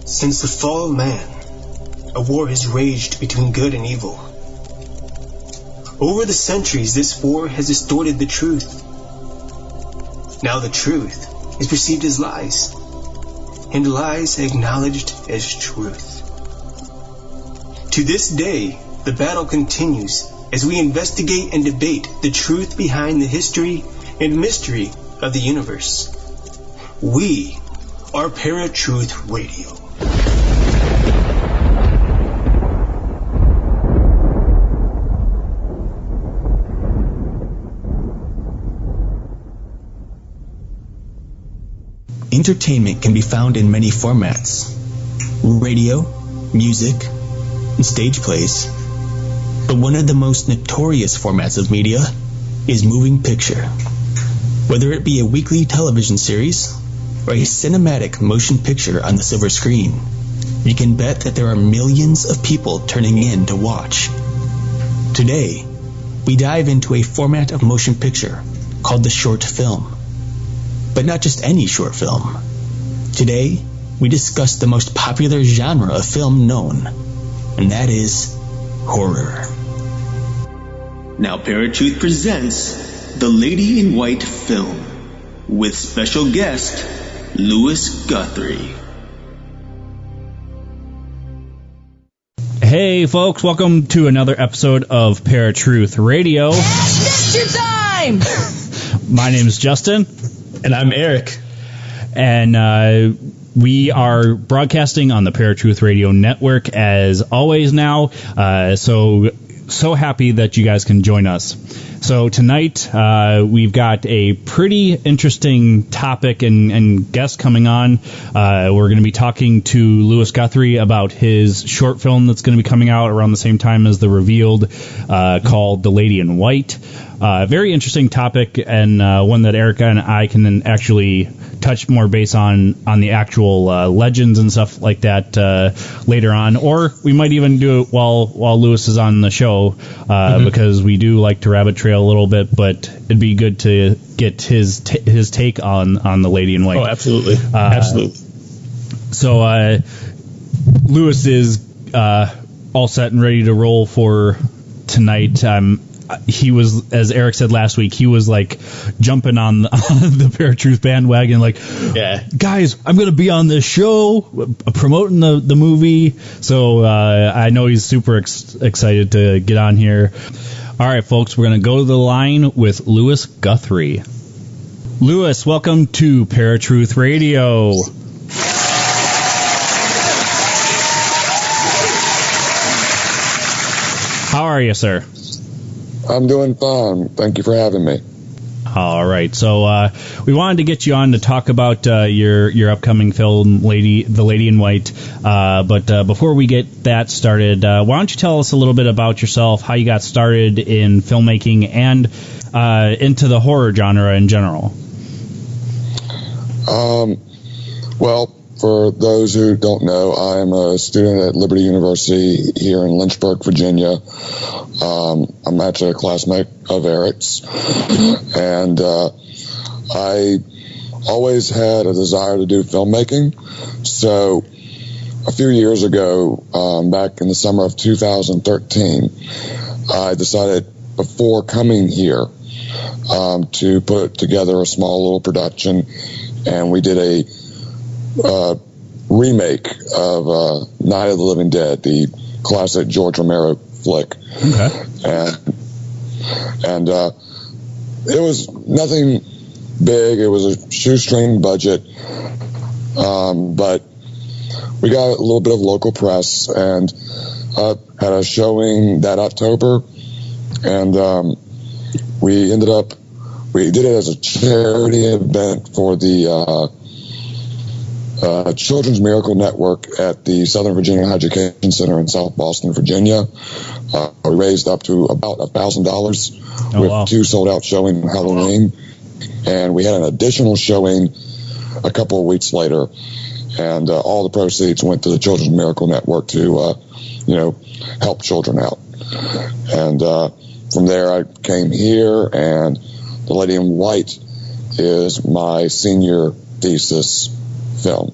Since the fall of man, a war has raged between good and evil. Over the centuries, this war has distorted the truth. Now the truth is perceived as lies, and lies acknowledged as truth. To this day, the battle continues as we investigate and debate the truth behind the history and mystery of the universe. We are Paratruth Radio. Entertainment can be found in many formats: radio, music, and stage plays. But one of the most notorious formats of media is moving picture. Whether it be a weekly television series or a cinematic motion picture on the silver screen, you can bet that there are millions of people turning in to watch. Today, we dive into a format of motion picture called the short film. But not just any short film. Today, we discuss the most popular genre of film known, and that is horror. Now Paratruth presents The Lady in White film, with special guest, Louis Guthrie. Hey folks, welcome to another episode of Paratruth Radio. It's your time! My name is Justin. And I'm Eric. And we are broadcasting on the Paratruth Radio Network as always now. So happy that you guys can join us. So tonight we've got a pretty interesting topic and guest coming on. We're going to be talking to Louis Guthrie about his short film that's going to be coming out around the same time as The Revealed, called The Lady in White. Very interesting topic, and one that Erica and I can actually touch more base on the actual legends and stuff like that later on, or we might even do it while Louis is on the show, because we do like to rabbit trail a little bit, but it'd be good to get his take on The Lady in White. Oh, absolutely. Absolutely. So Louis is all set and ready to roll for tonight. He was, as Eric said last week, he was like jumping on the Paratruth bandwagon, like, yeah, guys, I'm going to be on this show promoting the movie. So I know he's super excited to get on here. All right, folks, we're going to go to the line with Louis Guthrie. Louis, welcome to Paratruth Radio. How are you, sir? I'm doing fine. Thank you for having me. All right. So we wanted to get you on to talk about your upcoming film, The Lady in White. But before we get that started, why don't you tell us a little bit about yourself, how you got started in filmmaking and into the horror genre in general? Well, for those who don't know, I'm a student at Liberty University here in Lynchburg, Virginia. I'm actually a classmate of Eric's, and I always had a desire to do filmmaking. So a few years ago, back in the summer of 2013, I decided before coming here to put together a small little production, and we did a remake of Night of the Living Dead, the classic George Romero flick. Okay. And it was nothing big. It was a shoestring budget, but we got a little bit of local press and had a showing that October, and we did it as a charity event for the Children's Miracle Network at the Southern Virginia Higher Education Center in South Boston, Virginia. We raised up to about $1,000 with two sold-out showings on Halloween, and we had an additional showing a couple of weeks later, and all the proceeds went to the Children's Miracle Network to, help children out. And from there, I came here, and The Lady in White is my senior thesis film.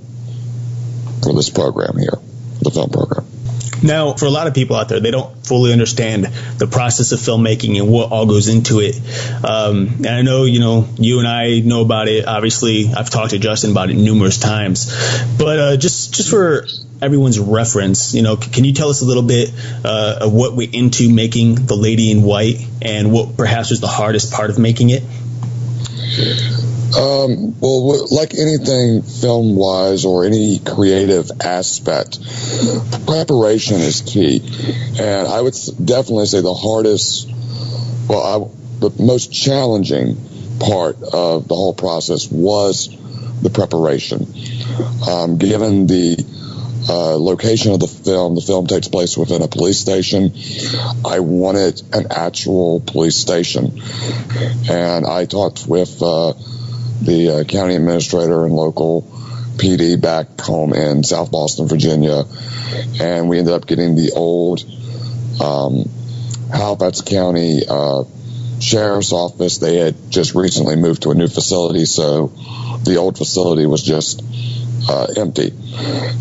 for this program here, the film program. Now, for a lot of people out there, they don't fully understand the process of filmmaking and what all goes into it. And I know, you and I know about it. Obviously, I've talked to Justin about it numerous times. But just for everyone's reference, can you tell us a little bit of what went into making The Lady in White and what perhaps was the hardest part of making it? Well, like anything film-wise or any creative aspect, preparation is key. And I would definitely say the most challenging part of the whole process was the preparation. Given the location of the film takes place within a police station. I wanted an actual police station. And I talked with the county administrator and local PD back home in South Boston, Virginia, and we ended up getting the old Halifax County Sheriff's Office. They had just recently moved to a new facility, so the old facility was just empty.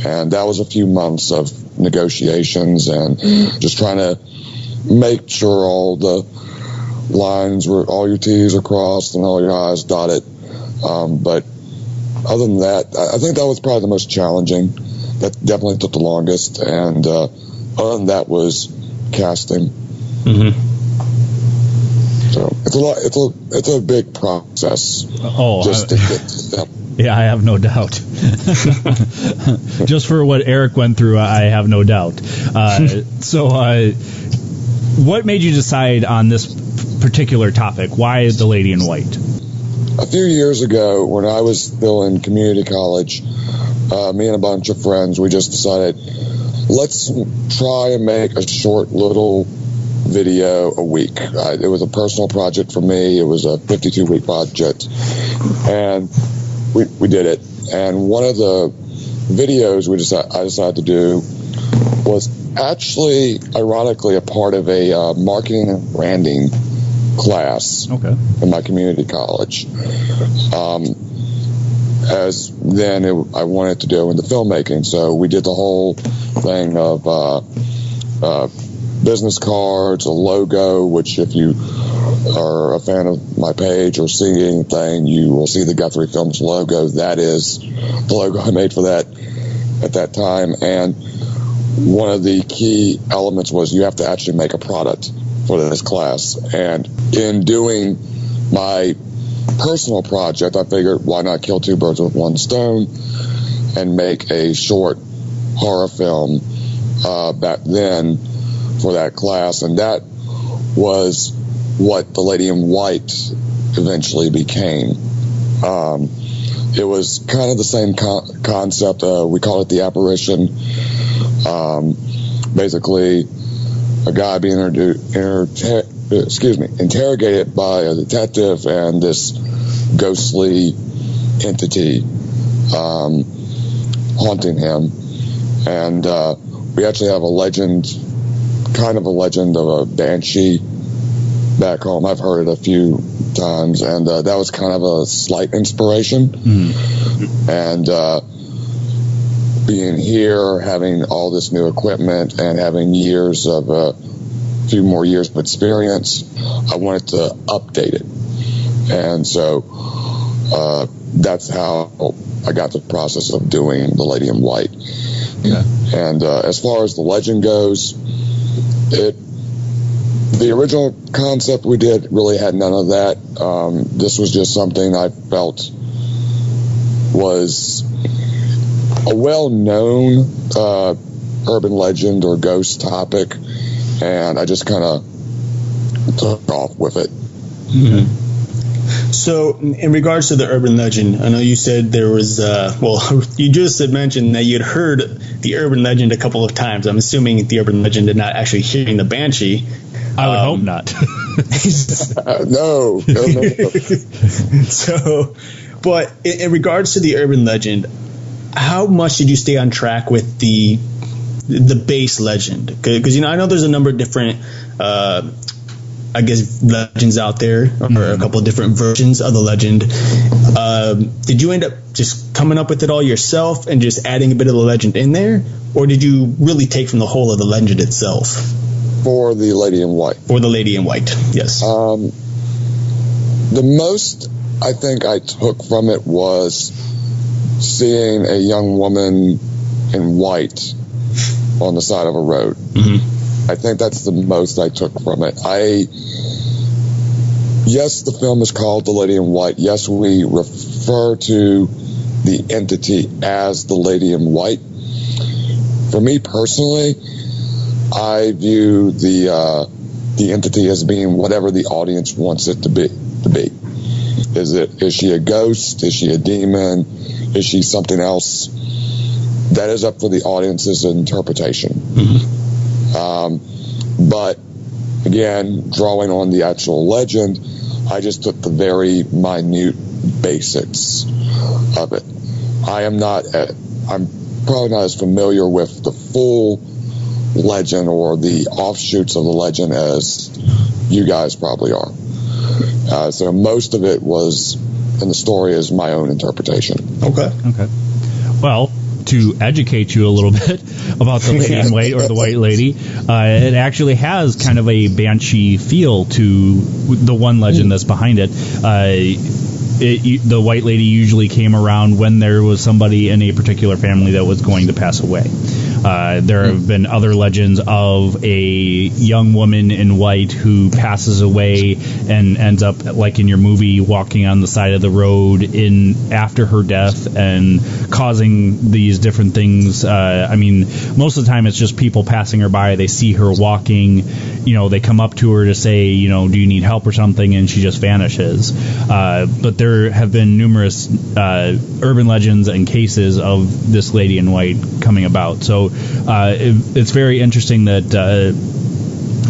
And that was a few months of negotiations and just trying to make sure all the lines were, all your T's are crossed and all your I's dotted. But other than that, I think that was probably the most challenging. That definitely took the longest. And other than that was casting. Mm-hmm. So it's a big process. To get to them. Yeah, I have no doubt. Just for what Eric went through, I have no doubt. So what made you decide on this particular topic? Why The Lady in White? A few years ago, when I was still in community college, me and a bunch of friends, we just decided, let's try and make a short little video a week. It was a personal project for me. It was a 52-week project. And we did it. And one of the videos I decided to do was actually, ironically, a part of a marketing and branding class in my community college. As then I wanted to do into filmmaking, so we did the whole thing of business cards, a logo, which if you are a fan of my page or see anything, you will see the Guthrie Films logo. That is the logo I made for that at that time. And one of the key elements was you have to actually make a product for this class. And in doing my personal project, I figured, why not kill two birds with one stone and make a short horror film back then for that class. And that was what The Lady in White eventually became. It was kind of the same concept. We call it The Apparition. Basically, a guy being interrogated by a detective and this ghostly entity haunting him. And we actually have a legend of a banshee back home. I've heard it a few times, and that was kind of a slight inspiration. And being here, having all this new equipment and having a few more years of experience, I wanted to update it. And so that's how I got the process of doing The Lady in White. Yeah. And as far as the legend goes, the original concept we did really had none of that. This was just something I felt was a well-known urban legend or ghost topic, and I just kind of took off with it. Mm-hmm. So, in regards to the urban legend, I know you said there was, you just had mentioned that you had heard the urban legend a couple of times. I'm assuming the urban legend and not actually hearing the banshee. I would hope not. No. So, but in regards to the urban legend, how much did you stay on track with the base legend? Because I know there's a number of different I guess, legends out there, or a couple of different versions of the legend. Did you end up just coming up with it all yourself and just adding a bit of the legend in there, or did you really take from the whole of the legend itself? For the Lady in White. For the Lady in White, yes. The most I think I took from it was seeing a young woman in white on the side of a road. I think that's the most I took from it. Yes, the film is called The Lady in White. Yes, we refer to the entity as the Lady in White. For me personally, I view the entity as being whatever the audience wants it to be. Is she a ghost? Is she a demon? Is she something else? That is up for the audience's interpretation. But again, drawing on the actual legend, I just took the very minute basics of it. I'm probably not as familiar with the full legend or the offshoots of the legend as you guys probably are. So most of it was in the story is my own interpretation. Okay. Well, to educate you a little bit about the Lady in White or the White Lady, it actually has kind of a banshee feel to the one legend that's behind it. The White Lady usually came around when there was somebody in a particular family that was going to pass away. There have been other legends of a young woman in white who passes away and ends up, like in your movie, walking on the side of the road after her death and causing these different things. Most of the time it's just people passing her by. They see her walking, they come up to her to say, do you need help or something, and she just vanishes. But there have been numerous urban legends and cases of this Lady in White coming about. So it's very interesting that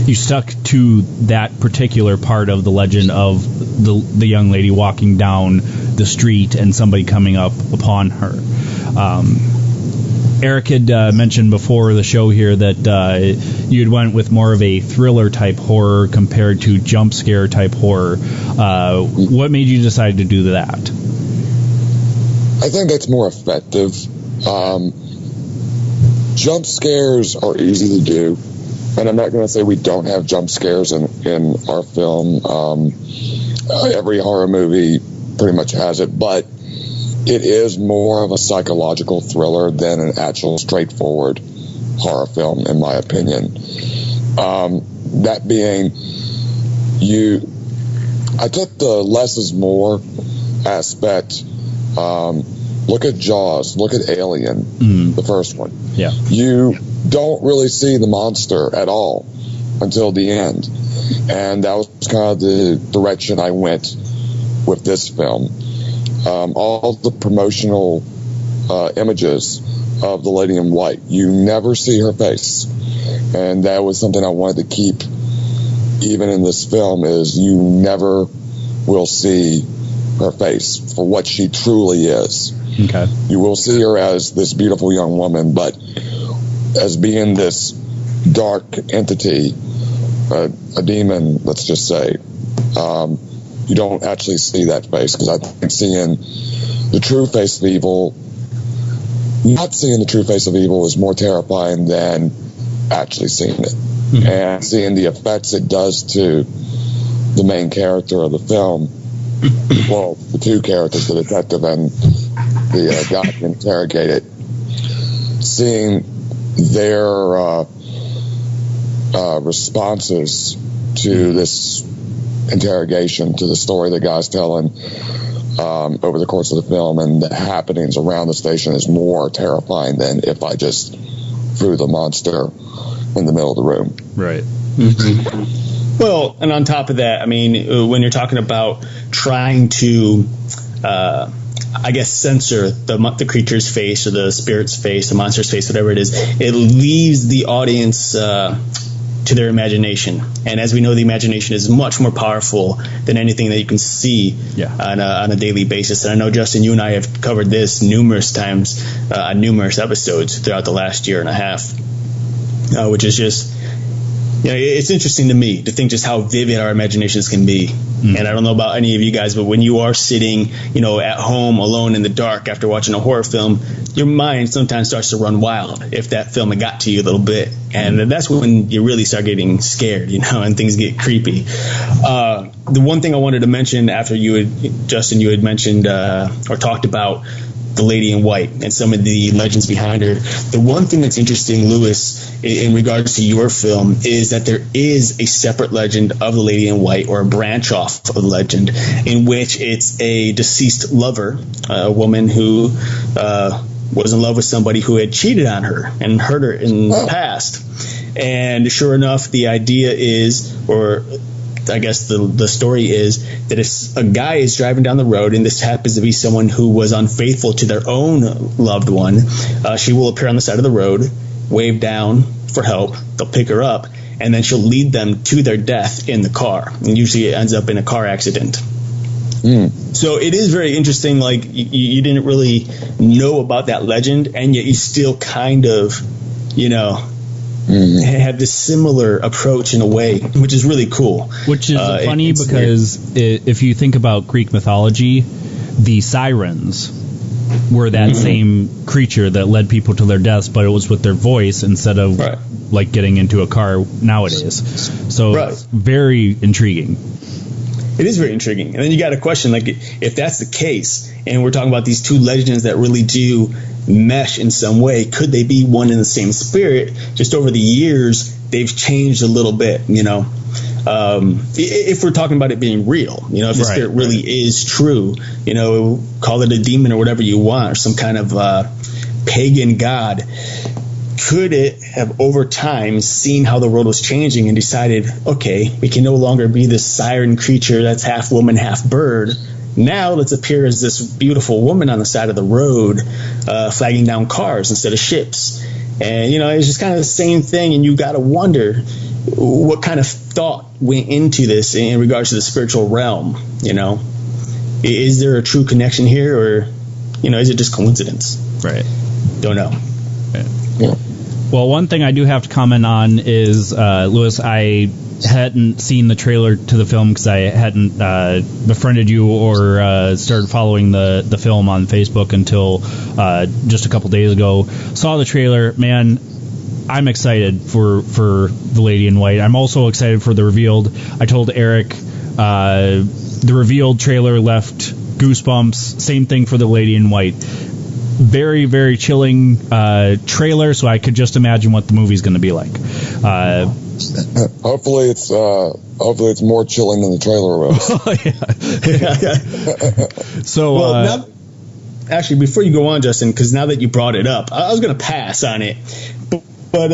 you stuck to that particular part of the legend of the young lady walking down the street and somebody coming up upon her. Eric had mentioned before the show here that you had went with more of a thriller type horror compared to jump scare type horror. What made you decide to do that? I think that's more effective. Jump scares are easy to do, and I'm not going to say we don't have jump scares in our film. Every horror movie pretty much has it, but it is more of a psychological thriller than an actual straightforward horror film, in my opinion. That being, I took the less is more aspect. Look at Jaws. Look at Alien, the first one. Yeah. You don't really see the monster at all until the end. And that was kind of the direction I went with this film. All the promotional images of the Lady in White, you never see her face. And that was something I wanted to keep even in this film, is you never will see her face for what she truly is. Okay. You will see her as this beautiful young woman, but as being this dark entity, a demon, let's just say, you don't actually see that face, because I think seeing the true face of evil, not seeing the true face of evil is more terrifying than actually seeing it. And seeing the effects it does to the main character of the film, well, the two characters, the detective and the guy who interrogated, seeing their responses to this interrogation, to the story the guy's telling over the course of the film, and the happenings around the station is more terrifying than if I just threw the monster in the middle of the room. Right. Well, and on top of that, I mean, when you're talking about trying to, censor the creature's face or the spirit's face, the monster's face, whatever it is, it leaves the audience to their imagination. And as we know, the imagination is much more powerful than anything that you can see on a daily basis. And I know, Justin, you and I have covered this numerous times on numerous episodes throughout the last year and a half, which is just You know, it's interesting to me to think just how vivid our imaginations can be. And I don't know about any of you guys, but when you are sitting, you know, at home alone in the dark after watching a horror film, your mind sometimes starts to run wild if that film had got to you a little bit. And that's when you really start getting scared, you know, and things get creepy. The one thing I wanted to mention after Justin, you had mentioned or talked about the Lady in White and some of the legends behind her. The one thing that's interesting, Lewis, in regards to your film, is that there is a separate legend of the Lady in White, or a branch off of the legend, in which it's a deceased lover, a woman who was in love with somebody who had cheated on her and hurt her in the past. And sure enough, the idea is, or I guess the story is, that if a guy is driving down the road and this happens to be someone who was unfaithful to their own loved one, she will appear on the side of the road, wave down for help, they'll pick her up, and then she'll lead them to their death in the car. And usually it ends up in a car accident. So it is very interesting, like you didn't really know about that legend, and yet you still kind of, you know, have this similar approach in a way, which is really cool. Which is funny because if you think about Greek mythology, the sirens were that same creature that led people to their deaths, but it was with their voice instead of like getting into a car nowadays. So very intriguing. It is very intriguing. And then you got a question, like, if that's the case, and we're talking about these two legends that really do mesh in some way, could they be one and the same spirit? Just over the years, they've changed a little bit, you know. If we're talking about it being real, you know, if the spirit really is true, you know, call it a demon or whatever you want, or some kind of pagan god, could it have over time seen how the world was changing and decided, okay, we can no longer be this siren creature that's half woman, half bird. Now let's appear as this beautiful woman on the side of the road, flagging down cars instead of ships. And, you know, it's just kind of the same thing. And you got to wonder what kind of thought went into this in regards to the spiritual realm. You know, is there a true connection here, or, you know, is it just coincidence? Right. Don't know. Right. Yeah. Well, one thing I do have to comment on is, Lewis, I hadn't seen the trailer to the film because I hadn't befriended you or started following the film on Facebook until just a couple days ago. Saw the trailer. Man, I'm excited for The Lady in White. I'm also excited for the revealed. I told Eric the revealed trailer left goosebumps. Same thing for The Lady in White. Very, very chilling trailer, so I could just imagine what the movie's going to be like. Hopefully it's more chilling than the trailer was. So, well, actually, before you go on, Justin, because now that you brought it up, I was going to pass on it. But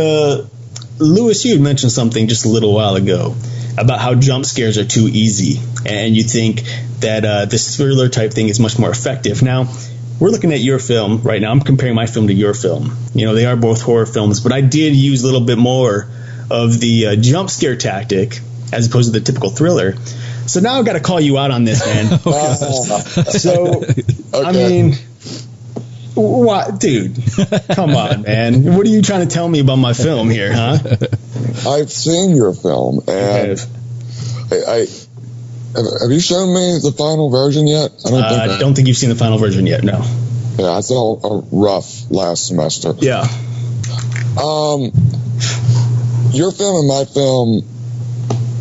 Lewis, you had mentioned something just a little while ago about how jump scares are too easy, and you think that this thriller type thing is much more effective. Now, we're looking at your film right now. I'm comparing my film to your film. You know, they are both horror films, but I did use a little bit more of the jump scare tactic as opposed to the typical thriller. So now I've got to call you out on this, man. I mean, what, dude? Come on, man. What are you trying to tell me about my film here, huh? I've seen your film, and have you shown me the final version yet? I don't think you've seen the final version yet, no. Yeah, I saw a rough last semester. Yeah. Your film and my film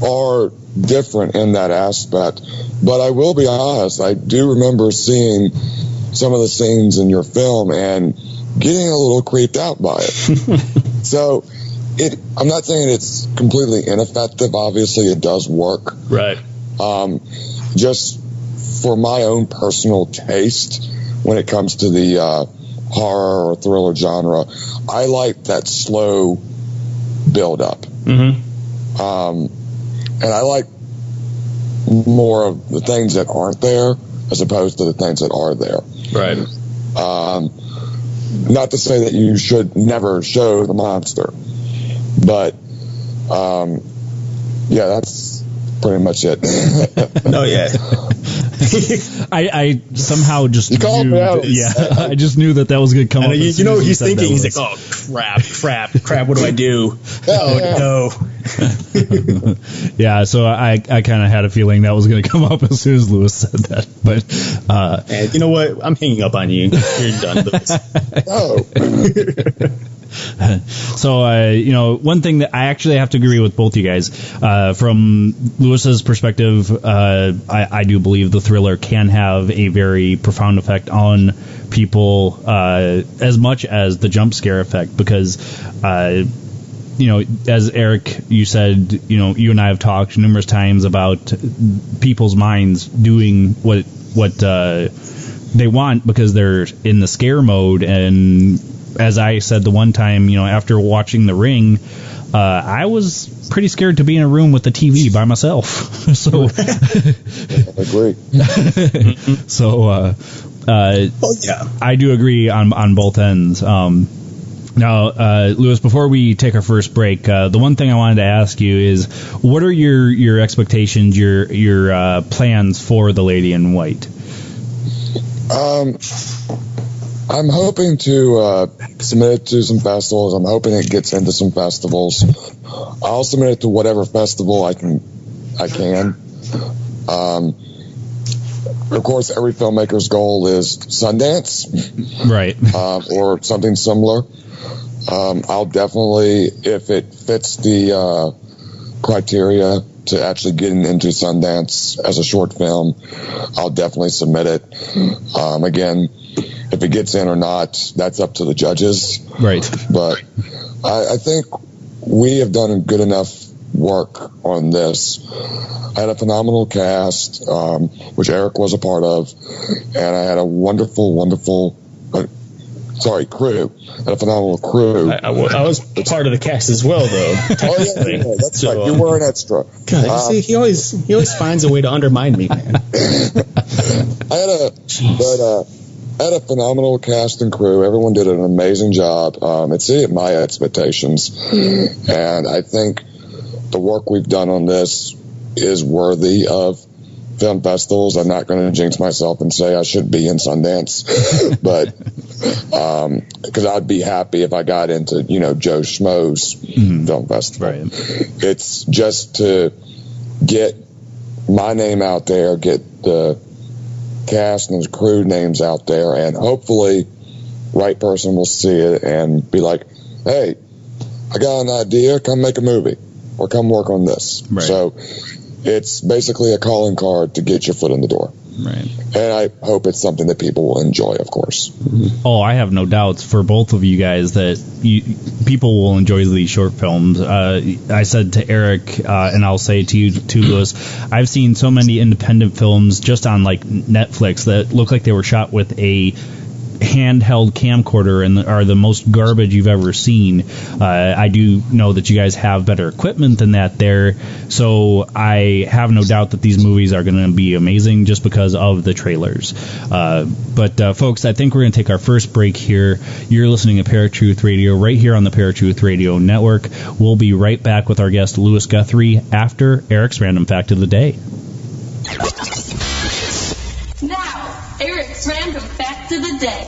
are different in that aspect, but I will be honest, I do remember seeing some of the scenes in your film and getting a little creeped out by it. So I'm not saying it's completely ineffective. Obviously, it does work. Right. Just for my own personal taste, when it comes to the horror or thriller genre, I like that slow build up. Mm-hmm. And I like more of the things that aren't there as opposed to the things that are there. Right. Not to say that you should never show the monster, but yeah, that's pretty much it. No, yeah. I somehow just You called me out. I just knew that was going to come up. You know what he's thinking? He's like, oh, crap, what do I do? No. Yeah, so I kind of had a feeling that was going to come up as soon as Lewis said that. But and you know what? I'm hanging up on you. You're done, Lewis. So, one thing that I actually have to agree with both you guys. From Lewis's perspective, I do believe the thriller can have a very profound effect on people, as much as the jump scare effect, because, as Eric, you said, you and I have talked numerous times about people's minds doing what they want because they're in the scare mode. And as I said the one time, after watching The Ring, I was pretty scared to be in a room with the TV by myself. So, agree. So, I do agree on both ends. Now, Lewis, before we take our first break, the one thing I wanted to ask you is, what are your expectations, your plans for The Lady in White? I'm hoping to submit it to some festivals. I'm hoping it gets into some festivals. I'll submit it to whatever festival I can. Of course, every filmmaker's goal is Sundance, right? Or something similar. I'll definitely, if it fits the criteria to actually getting into Sundance as a short film, I'll definitely submit it. Again, if it gets in or not, that's up to the judges. Right. But I think we have done good enough work on this. I had a phenomenal cast, which Eric was a part of, and I had a wonderful crew. I had a phenomenal crew. I was part of the cast as well, though. Yeah, that's right. You were an extra. God, see, he always finds a way to undermine me, man. I had a phenomenal cast and crew. Everyone did an amazing job. It exceeded my expectations, and I think the work we've done on this is worthy of film festivals. I'm not going to jinx myself and say I should be in Sundance, but because I'd be happy if I got into Joe Schmo's film festival. Right. It's just to get my name out there, get the cast and the crew names out there, and hopefully right person will see it and be like, hey, I got an idea, come make a movie or come work on this. Right. So it's basically a calling card to get your foot in the door. Right. And I hope it's something that people will enjoy, of course. Oh, I have no doubts for both of you guys that people will enjoy these short films. I said to Eric, and I'll say to you too, Lewis, I've seen so many independent films just on like Netflix that look like they were shot with a handheld camcorder and are the most garbage you've ever seen. I do know that you guys have better equipment than that there, so I have no doubt that these movies are going to be amazing just because of the trailers. But folks, I think we're going to take our first break here. You're listening to Paratruth Radio right here on the Paratruth Radio Network. We'll be right back with our guest Lewis Guthrie after Eric's Random Fact of the Day. Now, Eric's Random Fact of the Day.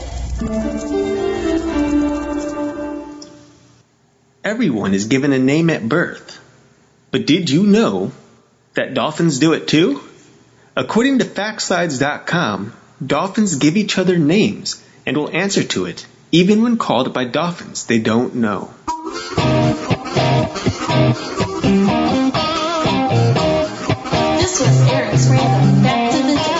Everyone is given a name at birth. But did you know that dolphins do it too? According to factslides.com, dolphins give each other names and will answer to it, even when called by dolphins they don't know. This was Eric's Random Fact of the Day.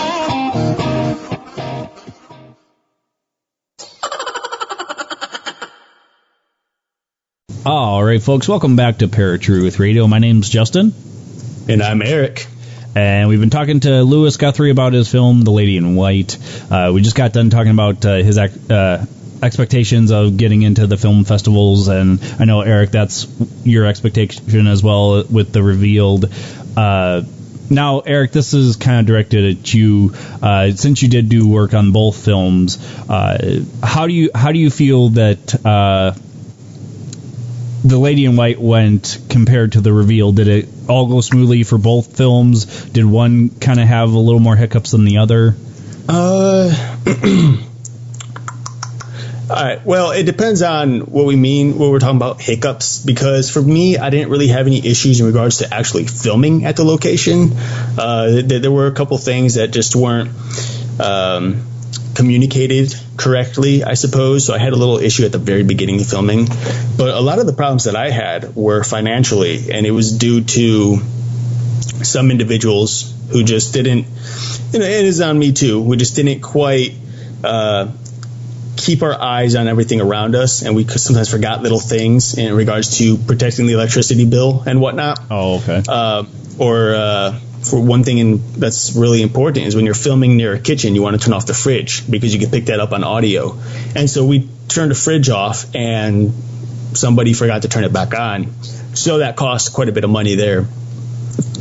All right, folks, welcome back to Paratruth Radio. My name's Justin. And I'm Eric. And we've been talking to Lewis Guthrie about his film, The Lady in White. We just got done talking about his expectations of getting into the film festivals, and I know, Eric, that's your expectation as well with the revealed. Now, Eric, this is kind of directed at you. Since you did do work on both films, how do you feel that the Lady in White went compared to the reveal? Did it all go smoothly for both films? Did one kind of have a little more hiccups than the other? All right. Well, it depends on what we mean when we're talking about hiccups, because for me, I didn't really have any issues in regards to actually filming at the location. There were a couple things that just weren't communicated correctly, I suppose. So I had a little issue at the very beginning of filming. But a lot of the problems that I had were financially, and it was due to some individuals who just didn't, it is on me too, we just didn't quite keep our eyes on everything around us, and we sometimes forgot little things in regards to protecting the electricity bill and whatnot. Oh, okay. For one thing that's really important is when you're filming near a kitchen, you want to turn off the fridge because you can pick that up on audio. And so we turned the fridge off, and somebody forgot to turn it back on. So that cost quite a bit of money there.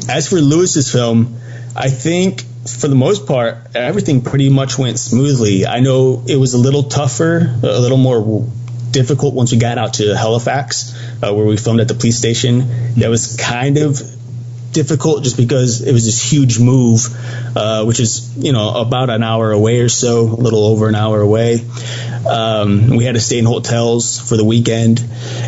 As for Lewis's film, I think for the most part, everything pretty much went smoothly. I know it was a little tougher, a little more difficult once we got out to Halifax, where we filmed at the police station. That was kind of difficult just because it was this huge move, which is, about an hour away or so, a little over an hour away. We had to stay in hotels for the weekend,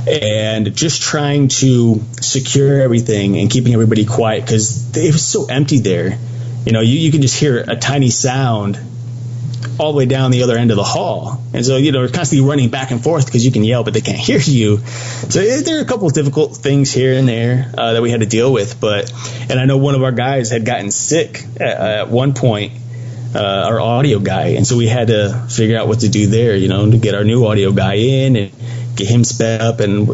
and just trying to secure everything and keeping everybody quiet because it was so empty there. You can just hear a tiny sound all the way down the other end of the hall. And so, we're constantly running back and forth because you can yell, but they can't hear you. So there are a couple of difficult things here and there that we had to deal with. And I know one of our guys had gotten sick at one point, our audio guy. And so we had to figure out what to do there, to get our new audio guy in and get him sped up and,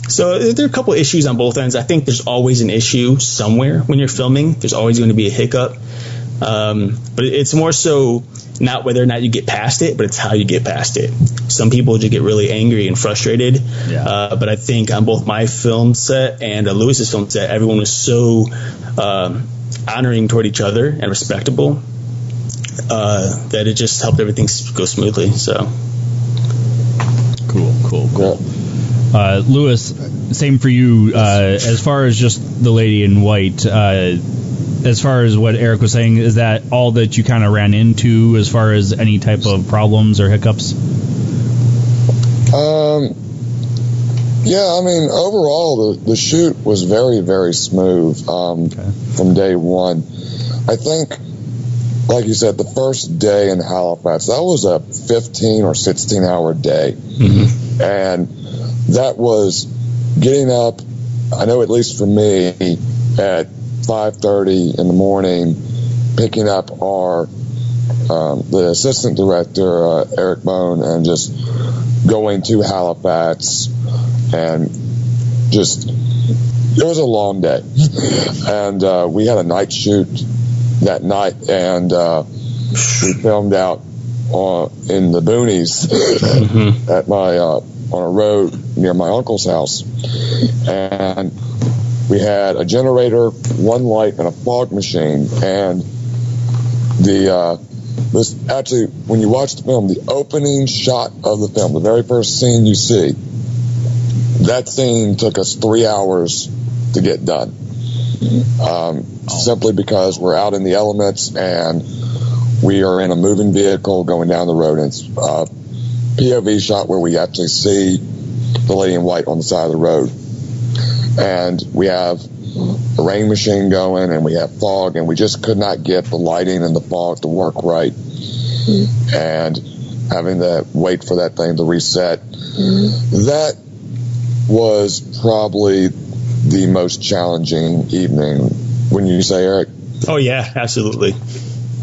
So there are a couple of issues on both ends. I think there's always an issue somewhere when you're filming. There's always going to be a hiccup. But it's more so not whether or not you get past it, but it's how you get past it. Some people just get really angry and frustrated. Yeah. But I think on both my film set and Lewis's film set, everyone was so honoring toward each other and respectable that it just helped everything go smoothly. So cool. Lewis, same for you. As far as just the Lady in White, as far as what Eric was saying, is that all that you kind of ran into as far as any type of problems or hiccups? Yeah, overall, the shoot was very, very smooth from day one. I think, like you said, the first day in Halifax, that was a 15 or 16-hour day. Mm-hmm. And that was getting up, I know at least for me, at 5:30 in the morning, picking up the assistant director, Eric Bone, and just going to Halifax, and just, it was a long day. And we had a night shoot that night, and we filmed out in the boonies at my on a road near my uncle's house, and we had a generator, one light, and a fog machine. And this actually, when you watch the film, the opening shot of the film, the very first scene you see, that scene took us 3 hours to get done. Simply because we're out in the elements and we are in a moving vehicle going down the road. And it's a POV shot where we actually see the Lady in White on the side of the road. And we have a rain machine going, and we have fog, and we just could not get the lighting and the fog to work right. And having to wait for that thing to reset. That was probably the most challenging evening. Wouldn't you say, Eric? Oh, yeah, absolutely.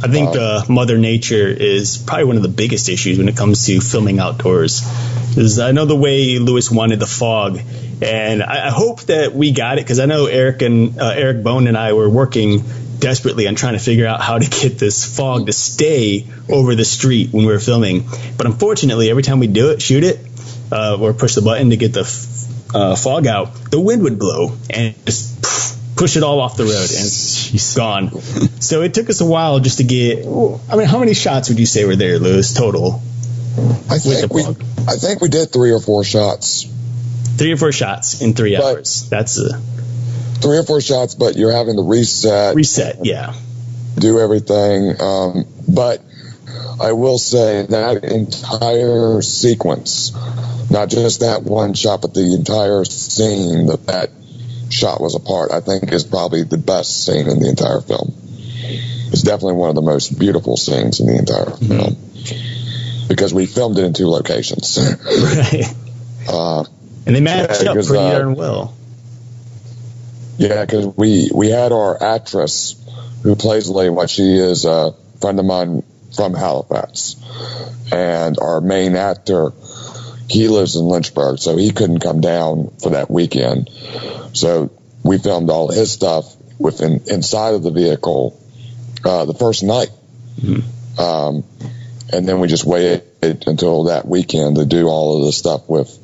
I think Mother Nature is probably one of the biggest issues when it comes to filming outdoors. Because I know the way Lewis wanted the fog, and I hope that we got it, because I know Eric Bone and I were working desperately on trying to figure out how to get this fog to stay over the street when we were filming. But unfortunately, every time we shoot it, or push the button to get the fog out, the wind would blow and just push it all off the road, and it's gone. So it took us a while just to get. How many shots would you say were there, Lewis, total? I think we did 3 or 4 shots. 3 or 4 shots in 3 hours. That's 3 or 4 shots, but you're having to reset, yeah, do everything. But I will say that entire sequence, not just that one shot, but the entire scene that shot was apart, I think is probably the best scene in the entire film. It's definitely one of the most beautiful scenes in the entire film, because we filmed it in 2 locations. Right. And they matched up pretty darn well. Yeah, because we had our actress who plays Lady White. She is a friend of mine from Halifax. And our main actor, he lives in Lynchburg, so he couldn't come down for that weekend. So we filmed all his stuff inside of the vehicle the first night. Mm-hmm. And then we just waited until that weekend to do all of the stuff with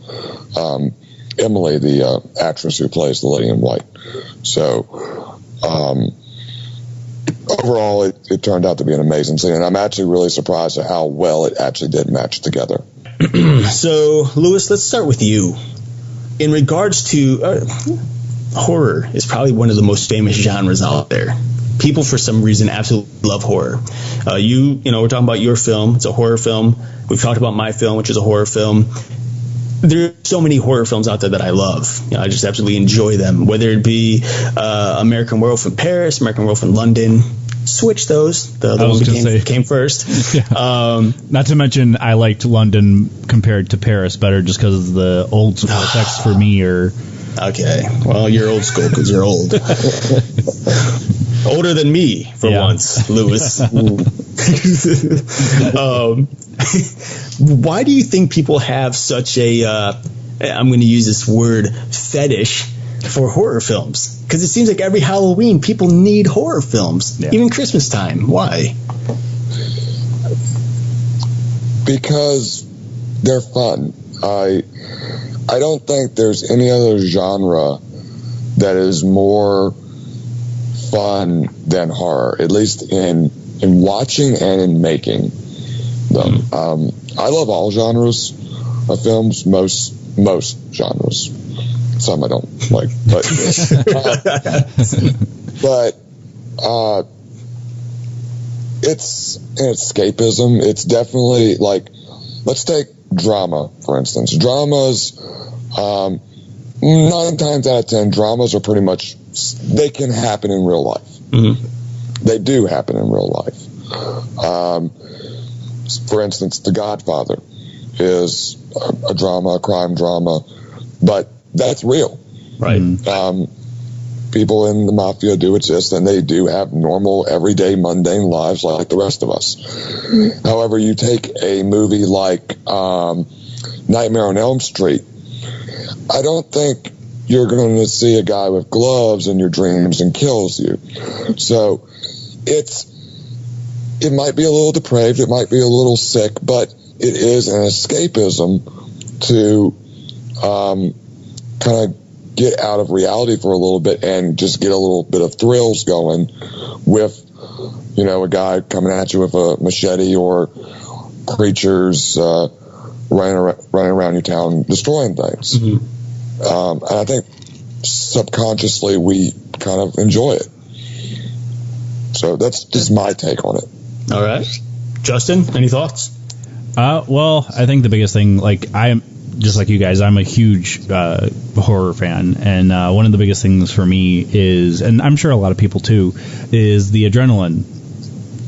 Emily, the actress who plays the Lady in White. So overall, it turned out to be an amazing scene, and I'm actually really surprised at how well it actually did match together. So, Lewis, let's start with you. In regards to horror, is probably one of the most famous genres out there. People, for some reason, absolutely love horror. You know, we're talking about your film. It's a horror film. We've talked about my film, which is a horror film. There are so many horror films out there that I love. You know, I just absolutely enjoy them, whether it be American Werewolf in Paris, American Werewolf in London. Switch those. The one that came first. Yeah. Not to mention, I liked London compared to Paris better just because the old school effects for me are... Okay. Well, you're old school because you're old. Older than me, for once, Lewis. Why do you think people have such a, I'm going to use this word, fetish for horror films? Because it seems like every Halloween people need horror films, even Christmas time. Why? Because they're fun. I don't think there's any other genre that is more fun than horror, at least in watching and in making them. I love all genres of films, most genres. Some I don't like, but it's an escapism. It's definitely like, let's take drama, for instance. Dramas, 9 times out of 10, dramas are pretty much, they can happen in real life. Mm-hmm. They do happen in real life. For instance, The Godfather is a drama, a crime drama, but that's real. Right. People in the mafia do exist, and they do have normal, everyday, mundane lives like the rest of us. Mm-hmm. However, you take a movie like Nightmare on Elm Street, I don't think you're going to see a guy with gloves in your dreams and kills you. So it might be a little depraved, it might be a little sick, but it is an escapism to kind of get out of reality for a little bit and just get a little bit of thrills going with, you know, a guy coming at you with a machete or creatures running around your town destroying things. Mm-hmm. And I think subconsciously we kind of enjoy it. So that's just my take on it. All right. Justin, any thoughts? Well, I think the biggest thing, like, I'm just like you guys, I'm a huge horror fan, and one of the biggest things for me is, and I'm sure a lot of people too, is the adrenaline.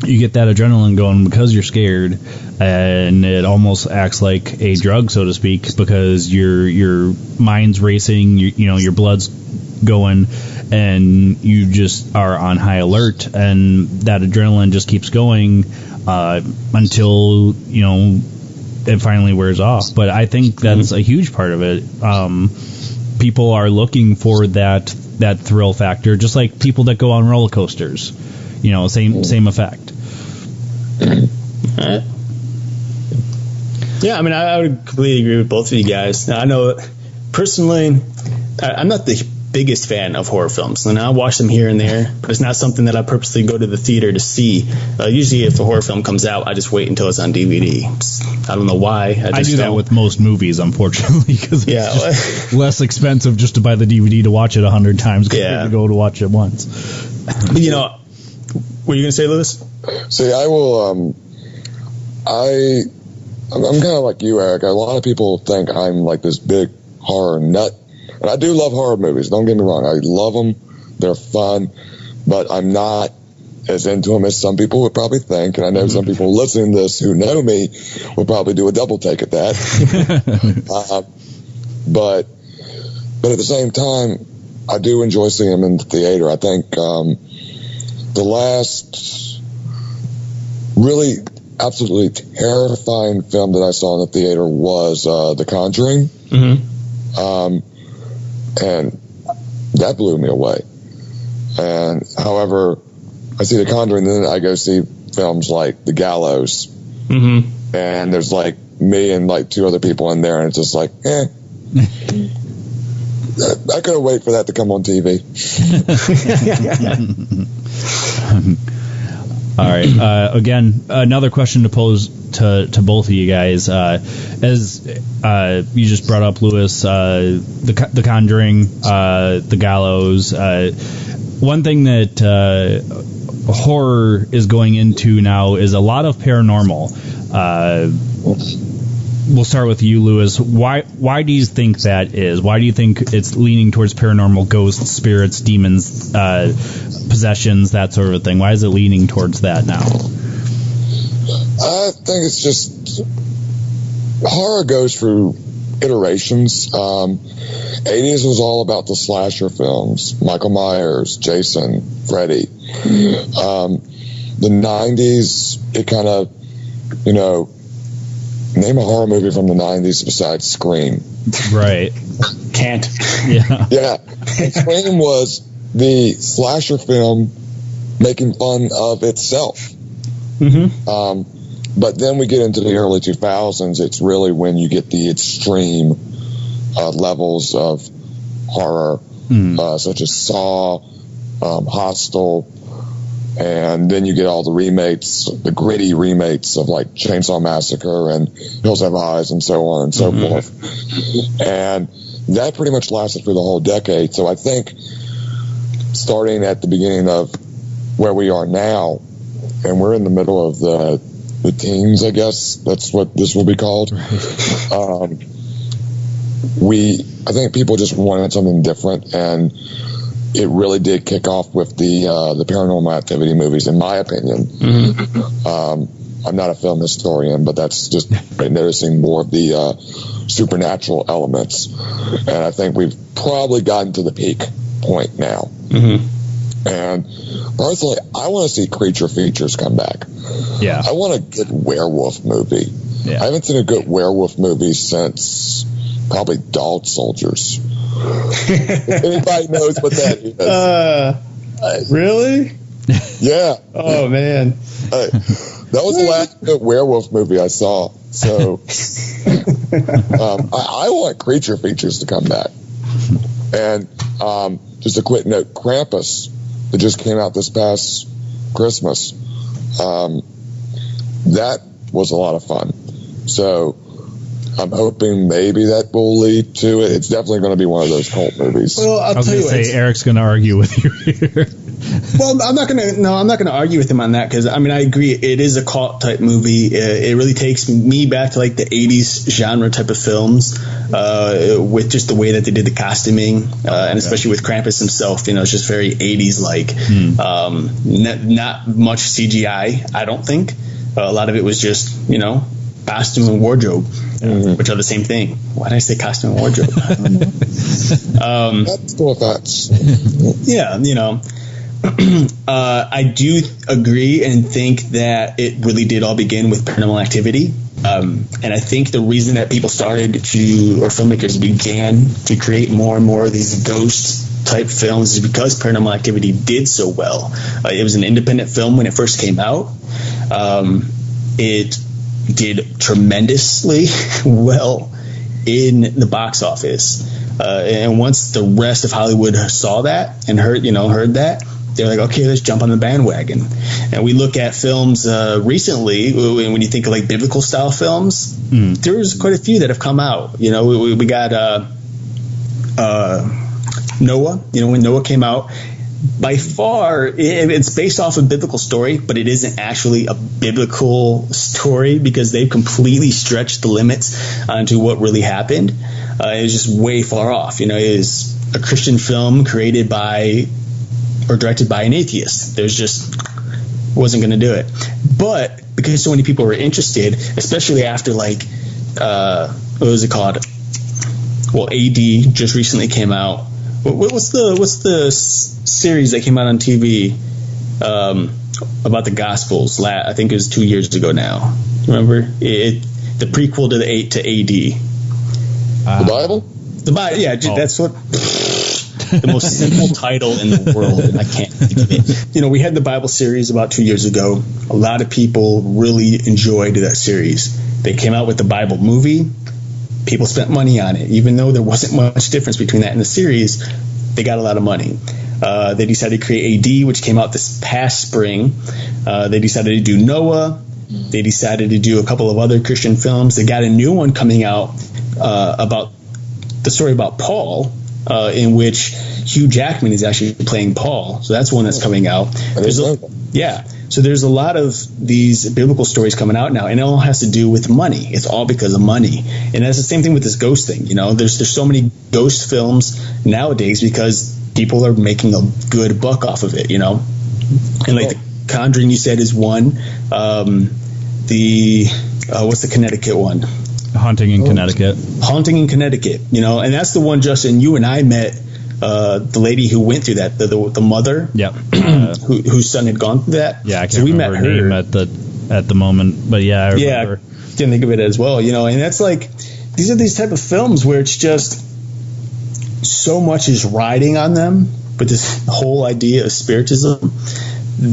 You get that adrenaline going because you're scared, and it almost acts like a drug, so to speak, because your mind's racing, you know, your blood's going, and you just are on high alert, and that adrenaline just keeps going until, you know, it finally wears off. But I think that's a huge part of it. People are looking for that thrill factor, just like people that go on roller coasters. You know, same effect. Yeah, I mean, I would completely agree with both of you guys. Now, I know personally, I'm not the biggest fan of horror films, and I watch them here and there, but it's not something that I purposely go to the theater to see. Usually if a horror film comes out, I just wait until it's on DVD. I don't know why. I do that with most movies, unfortunately, because it's less expensive just to buy the DVD to watch it 100 times compared to go to watch it once. But, you know, what are you going to say, Lewis? See, I will, I'm kind of like you, Eric. A lot of people think I'm like this big horror nut. And I do love horror movies. Don't get me wrong. I love them. They're fun. But I'm not as into them as some people would probably think. And I know some people listening to this who know me will probably do a double take at that. But at the same time, I do enjoy seeing them in the theater. I think the last really absolutely terrifying film that I saw in the theater was The Conjuring. And that blew me away. And however, I see The Conjuring, then I go see films like The Gallows. And there's like me and like 2 other people in there, and it's just like, I couldn't wait for that to come on TV. All right. Again, another question to pose to both of you guys. As you just brought up, Lewis, the Conjuring, the Gallows. One thing that horror is going into now is a lot of paranormal. We'll start with you, Lewis. Why do you think that is? Why do you think it's leaning towards paranormal, ghosts, spirits, demons, possessions, that sort of thing? Why is it leaning towards that now? I think it's just horror goes through iterations. 80s was all about the slasher films, Michael Myers, Jason, Freddy. The 90s, it kind of, name a horror movie from the 90s besides Scream. Right. Can't. Yeah. And Scream was the slasher film making fun of itself. But then we get into the early 2000s. It's really when you get the extreme levels of horror, such as Saw, Hostel, and then you get all the remakes, the gritty remakes of like Chainsaw Massacre and Hills Have Eyes and so on and so forth. And that pretty much lasted for the whole decade. So I think starting at the beginning of where we are now, and we're in the middle of the teens, I guess that's what this will be called. I think people just wanted something different, and it really did kick off with the Paranormal Activity movies, in my opinion. I'm not a film historian, but that's just noticing more of the supernatural elements, and I think we've probably gotten to the peak point now. And personally, I want to see creature features come back. Yeah, I want a good werewolf movie. I haven't seen a good werewolf movie since probably Dog Soldiers. If anybody knows what that is. Really? Yeah. Oh, man. That was the last good werewolf movie I saw. So I want creature features to come back. And just a quick note, Krampus, that just came out this past Christmas, that was a lot of fun. So I'm hoping maybe that will lead to it. It's definitely going to be one of those cult movies. Well, I was going to say, Eric's going to argue with you here. Well, I'm not going to argue with him on that, because, I mean, I agree. It is a cult type movie. It really takes me back to like the 80s genre type of films, with just the way that they did the costuming, and especially with Krampus himself. It's just very 80s like. Not much CGI, I don't think. A lot of it was just, costume and wardrobe, which are the same thing. Why did I say costume and wardrobe? I don't know. That's still facts. Yeah, I do agree and think that it really did all begin with Paranormal Activity. And I think the reason that people filmmakers began to create more and more of these ghost type films is because Paranormal Activity did so well. It was an independent film when it first came out. It did tremendously well in the box office. And once the rest of Hollywood saw that and heard that, they're like, okay, let's jump on the bandwagon. And we look at films recently, when you think of like biblical style films, there's quite a few that have come out. You know, we got Noah. You know, when Noah came out, by far, it's based off a biblical story, but it isn't actually a biblical story because they've completely stretched the limits onto what really happened. It was just way far off. You know, it is a Christian film created by or directed by an atheist. There's just wasn't going to do it. But because so many people were interested, especially after like what was it called? Well, AD just recently came out. What's the series that came out on TV about the Gospels? I think it was 2 years ago now. Remember the prequel to AD. The Bible. The Bible. Yeah, that's what. The most simple title in the world, and I can't think of it. You know, we had the Bible series about 2 years ago. A lot of people really enjoyed that series. They came out with the Bible movie. People spent money on it. Even though there wasn't much difference between that and the series, they got a lot of money. They decided to create AD, which came out this past spring. They decided to do Noah. They decided to do a couple of other Christian films. They got a new one coming out about the story about Paul, in which Hugh Jackman is actually playing Paul. So that's one that's coming out. So there's a lot of these biblical stories coming out now, and it all has to do with money. It's all because of money. And that's the same thing with this ghost thing. You know, there's so many ghost films nowadays because people are making a good buck off of it, you know. And like The Conjuring, you said, is one. What's the Connecticut one? Haunting in Connecticut. Haunting in Connecticut, you know, and that's the one, Justin, you and I met the lady who went through that, the mother, whose son had gone through that. Yeah, I can't remember her name at the moment, but yeah, I remember. Yeah, didn't think of it as well, you know, and that's like, these are these type of films where it's just so much is riding on them with this whole idea of spiritism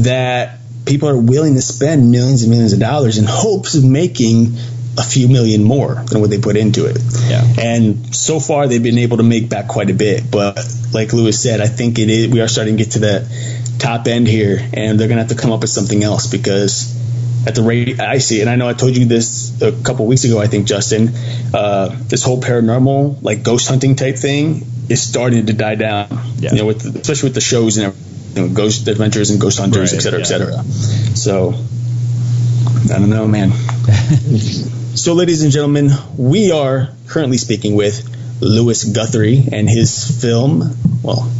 that people are willing to spend millions and millions of dollars in hopes of making a few million more than what they put into it. Yeah. And so far they've been able to make back quite a bit. But like Lewis said, I think we are starting to get to the top end here, and they're going to have to come up with something else because at the rate I see it, and I know I told you this a couple weeks ago, I think, Justin, this whole paranormal, like ghost hunting type thing is starting to die down. Yeah. You know, especially with the shows and everything, you know, Ghost Adventures and Ghost Hunters, et cetera, et cetera. So, I don't know, man. So, ladies and gentlemen, we are currently speaking with Louis Guthrie and his film,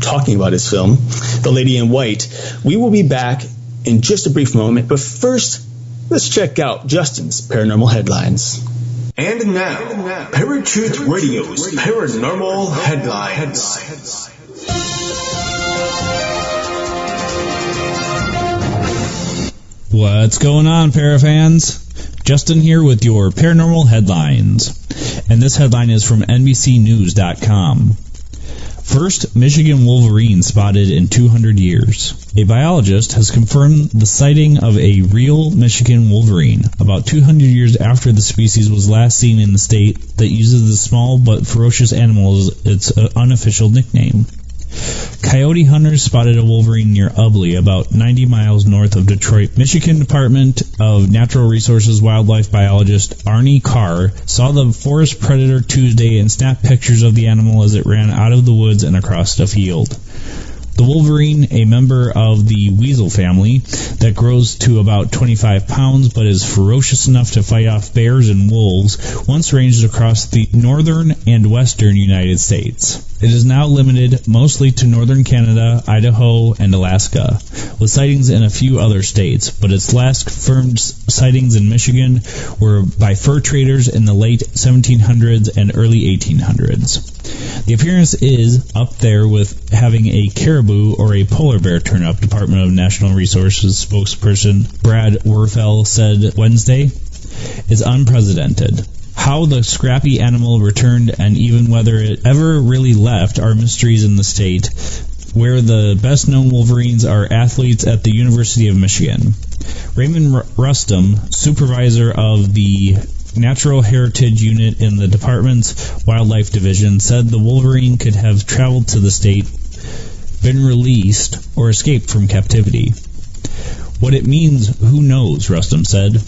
talking about his film, The Lady in White. We will be back in just a brief moment, but first, let's check out Justin's paranormal headlines. And now, Paratruth Radio's paranormal headlines. What's going on, Parafans? Justin here with your paranormal headlines. And this headline is from NBCnews.com. First Michigan wolverine spotted in 200 years. A biologist has confirmed the sighting of a real Michigan wolverine about 200 years after the species was last seen in the state that uses the small but ferocious animal as its unofficial nickname. Coyote hunters spotted a wolverine near Ubley, about 90 miles north of Detroit. Michigan Department of Natural Resources wildlife biologist Arnie Carr saw the forest predator Tuesday and snapped pictures of the animal as it ran out of the woods and across a field. The wolverine, a member of the weasel family that grows to about 25 pounds but is ferocious enough to fight off bears and wolves, once ranged across the northern and western United States. It is now limited mostly to northern Canada, Idaho, and Alaska, with sightings in a few other states, but its last confirmed sightings in Michigan were by fur traders in the late 1700s and early 1800s. The appearance is up there with having a caribou or a polar bear turn up, Department of Natural Resources spokesperson Brad Werfel said Wednesday. It's unprecedented. How the scrappy animal returned and even whether it ever really left are mysteries in the state, where the best-known wolverines are athletes at the University of Michigan. Raymond Rustum, supervisor of the Natural Heritage Unit in the department's Wildlife Division said the wolverine could have traveled to the state, been released, or escaped from captivity. What it means, who knows, Rustum said.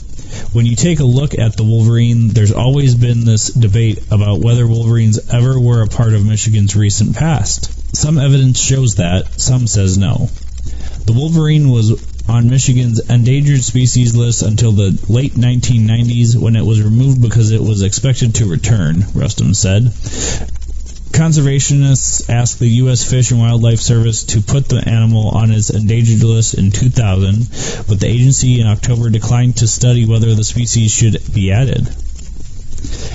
When you take a look at the wolverine, there's always been this debate about whether wolverines ever were a part of Michigan's recent past. Some evidence shows that, some says no. The wolverine was on Michigan's endangered species list until the late 1990s, when it was removed because it was expected to return, Rustum said. Conservationists asked the U.S. Fish and Wildlife Service to put the animal on its endangered list in 2000, but the agency in October declined to study whether the species should be added.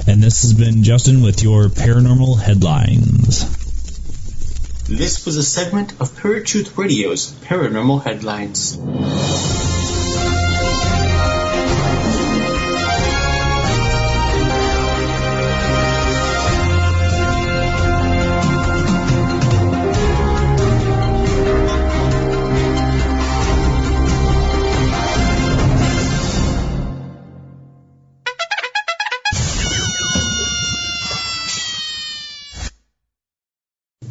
And this has been Justin with your Paranormal Headlines. This was a segment of Paratruth Radio's Paranormal Headlines.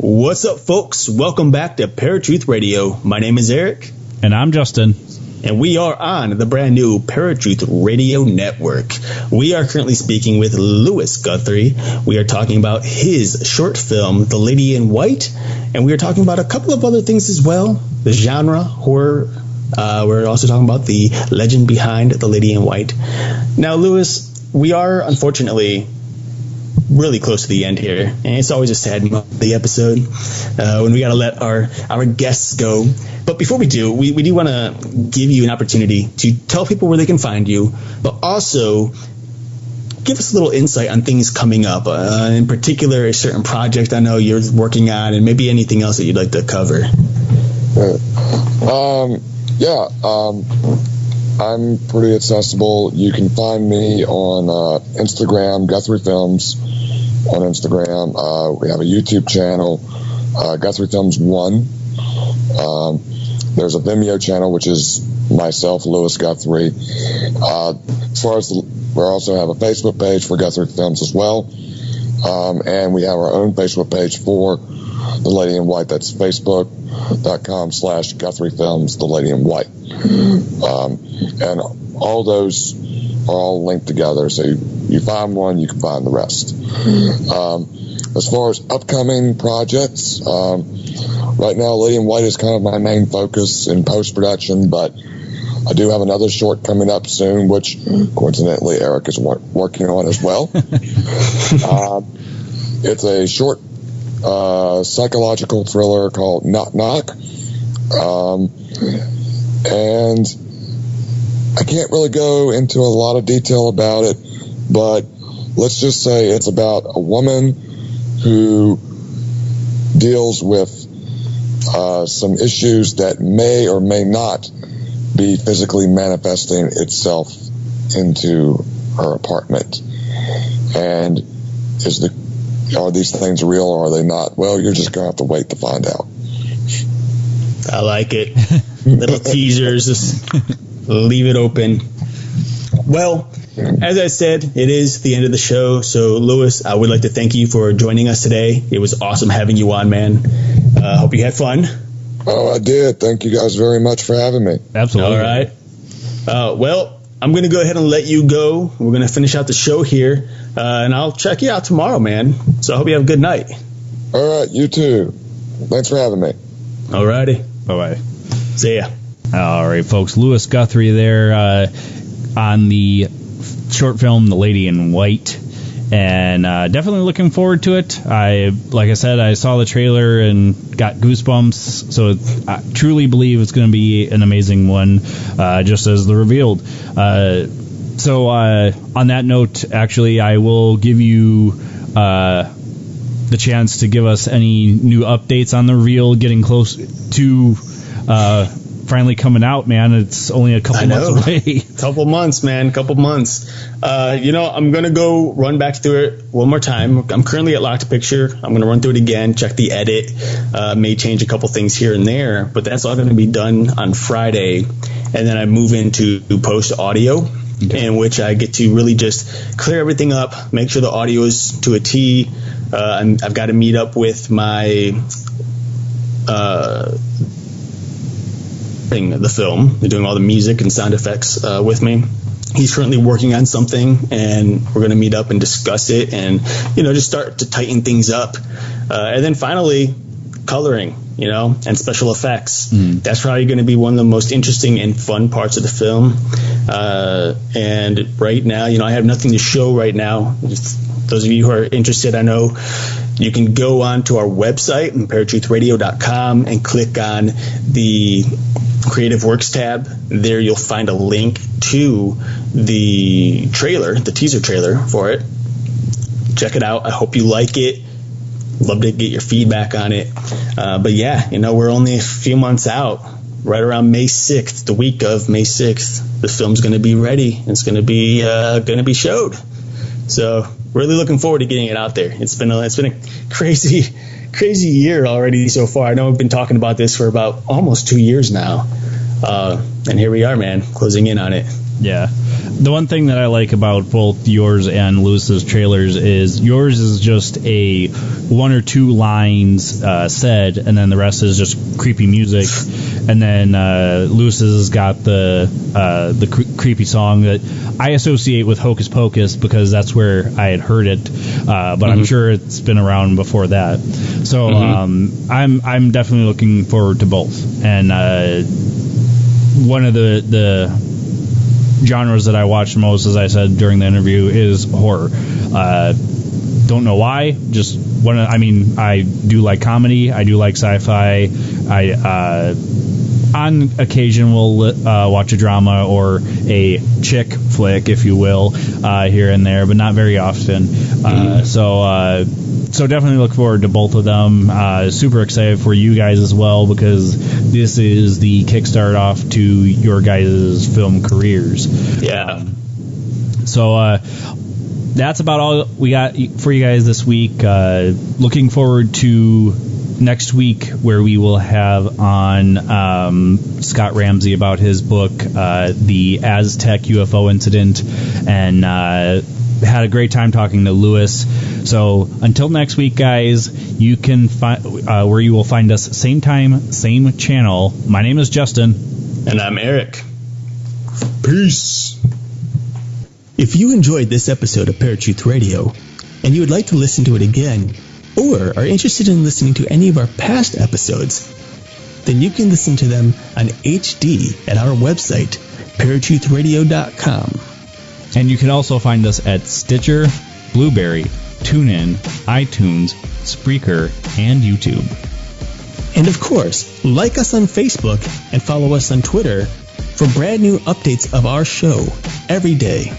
What's up, folks? Welcome back to Paratruth Radio. My name is Eric. And I'm Justin. And we are on the brand new Paratruth Radio Network. We are currently speaking with Louis Guthrie. We are talking about his short film, The Lady in White. And we are talking about a couple of other things as well. The genre, horror. We're also talking about the legend behind The Lady in White. Now, Louis, we are unfortunately really close to the end here, and it's always a sad moment of the episode when we got to let our guests go. But before we do, we do want to give you an opportunity to tell people where they can find you, but also give us a little insight on things coming up, in particular a certain project I know you're working on, and maybe anything else that you'd like to cover. I'm pretty accessible. You can find me on Instagram, Guthrie Films on Instagram. We have a YouTube channel, Guthrie Films 1. There's a Vimeo channel, which is myself, Louis Guthrie. As far as we also have a Facebook page for Guthrie Films as well. And we have our own Facebook page for The Lady in White. That's facebook.com/Guthrie Films, The Lady in White. And all those are all linked together. So you find one, you can find the rest. As far as upcoming projects, right now Lady in White is kind of my main focus in post-production, but I do have another short coming up soon, which coincidentally Eric is working on as well. It's a short psychological thriller called Knock Knock. And I can't really go into a lot of detail about it, but let's just say it's about a woman who deals with some issues that may or may not be physically manifesting itself into her apartment. And are these things real or are they not? Well, you're just going to have to wait to find out. I like it. Little teasers, just leave it open. Well, as I said, it is the end of the show. So, Louis, I would like to thank you for joining us today. It was awesome having you on, man. Hope you had fun. Oh, I did. Thank you guys very much for having me. Absolutely. All right. Well, I'm going to go ahead and let you go. We're going to finish out the show here, and I'll check you out tomorrow, man. So I hope you have a good night. All right, you too. Thanks for having me. All righty. Bye-bye. See ya. All right, folks. Louis Guthrie there on the short film The Lady in White. And definitely looking forward to it. Like I said, I saw the trailer and got goosebumps. So I truly believe it's going to be an amazing one, just as the revealed. So on that note, actually, I will give you the chance to give us any new updates on the reveal, getting close to finally coming out, man. It's only a couple months away. Couple months, man. Couple months. I'm going to go run back through it one more time. I'm currently at Locked Picture. I'm going to run through it again, check the edit, may change a couple things here and there, but that's all going to be done on Friday. And then I move into post audio. in which I get to really just clear everything up, make sure the audio is to a T. I've got to meet up with my the film. They're doing all the music and sound effects with me. He's currently working on something, and we're going to meet up and discuss it and, just start to tighten things up. And then finally, coloring, and special effects. That's probably going to be one of the most interesting and fun parts of the film. And right now, I have nothing to show right now. Those of you who are interested, I know you can go on to our website, paratruthradio.com, and click on the Creative Works tab. There you'll find a link to the trailer, the teaser trailer for it. Check it out. I hope you like it. Love to get your feedback on it. But yeah, we're only a few months out. Right around May 6th, the week of May 6th, the film's going to be ready. It's going to be showed. So really looking forward to getting it out there. It's been a crazy year already so far. I know I've been talking about this for about almost 2 years now. And here we are, man, closing in on it. Yeah. The one thing that I like about both yours and Lewis's trailers is yours is just a 1 or 2 lines said, and then the rest is just creepy music. And then Lewis's has got the creepy song that I associate with Hocus Pocus because that's where I had heard it. But I'm sure it's been around before that. So I'm definitely looking forward to both. And one of the genres that I watch most, as I said during the interview, is horror. Don't know why. Just I do like comedy. I do like sci-fi. I on occasion will watch a drama or a chick flick, if you will, here and there, but not very often. So definitely look forward to both of them. Super excited for you guys as well, because this is the kickstart off to your guys' film careers. Yeah. So that's about all we got for you guys this week. Looking forward to next week, where we will have on Scott Ramsey about his book, The Aztec UFO Incident, and had a great time talking to Lewis. So until next week, guys, you can find where you will find us same time, same channel. My name is Justin. And I'm Eric. Peace. If you enjoyed this episode of Paratruth Radio, and you would like to listen to it again, or are interested in listening to any of our past episodes, then you can listen to them on HD at our website, paratruthradio.com. And you can also find us at Stitcher, Blueberry, TuneIn, iTunes, Spreaker, and YouTube. And of course, like us on Facebook and follow us on Twitter for brand new updates of our show every day.